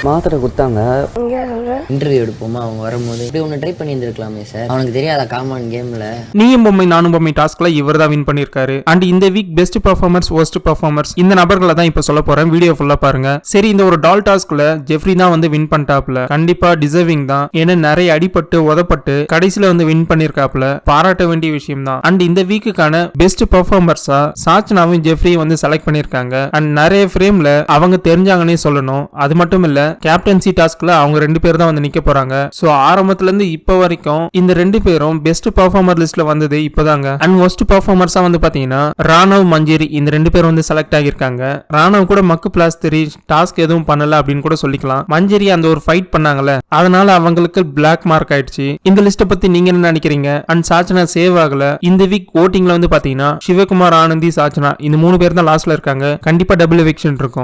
மாத்திரை கொடுத்தாங்க. இன்டர்வியூ எடுப்போமா அவங்க வரும்போது இப்படி ஒன்று ட்ரை பண்ணி இருந்திருக்கலாமே சார். அவனுக்கு தெரியாத காமன் கேம்ல நீயும் பொம்மை நானும் பொம்மை டாஸ்க்ல இவர் தான் வின் பண்ணிருக்காரு. அண்ட் இந்த week best performers worst performers இந்த நபர்களை தான் இப்ப சொல்ல போறேன். வீடியோ ஃபுல்லா பாருங்க. சரி, இந்த ஒரு டால் டாஸ்க்ல ஜெஃப்ரி தான் வந்து வின் பண்ணிட்டாப்ல. கண்டிப்பா டிசர்விங் தான். ஏன்னா நிறைய அடிபட்டு உதப்பட்டு கடைசியில வந்து வின் பண்ணிருக்காப்ல. பாராட்ட வேண்டிய விஷயம் தான். அண்ட் இந்த வீக்குக்கான பெஸ்ட் பெர்ஃபார்மர்ஸா சாச்சனாவும் ஜெஃப்ரி வந்து செலக்ட் பண்ணிருக்காங்க. அண்ட் நிறைய ஃப்ரேம்ல அவங்க தெரிஞ்சாங்கன்னே சொல்லணும். அது மட்டும் இல்ல கேப்டன்சி டாஸ்க்ல அவங்க 2 பேர் தான் வந்து நிக்க போறாங்க. சோ ஆரம்பத்துல இருந்து இப்ப வரைக்கும் இந்த 2 பேரும் பெஸ்ட் பெர்ஃபார்மர் லிஸ்ட்ல வந்தது இப்பதாங்க. அண்ட் வொர்ஸ்ட் பெர்ஃபார்மர்ஸா வந்து பாத்தீங்கன்னா ராணவ் மஞ்சேரி இந்த 2 பேர் வந்து செலக்ட் ஆகியிருக்காங்க. ராணவ் கூட மக்கு பிளாஸ் 3 டாஸ்க் எதுவும் பண்ணல அப்படின்னு கூட சொல்லிக்கலாம். மஞ்சேரி அந்த ஒரு ஃபைட் பண்ணாங்கல்ல, அதனால அவங்களுக்கு பிளாக் மார்க் ஆயிடுச்சு. இந்த லிஸ்ட பத்தி நீங்க என்ன நினைக்கிறீங்க? அண்ட் சாச்சனா சேவ் ஆகல. இந்த வீக் ஓட்டிங்ல வந்து பாத்தீங்கன்னா சிவகுமார், ஆனந்தி, சாச்சனா இந்த 3 பேர் தான் லாஸ்ட்ல இருக்காங்க. கண்டிப்பா டபுள் எவிக்ஷன் இருக்கும்.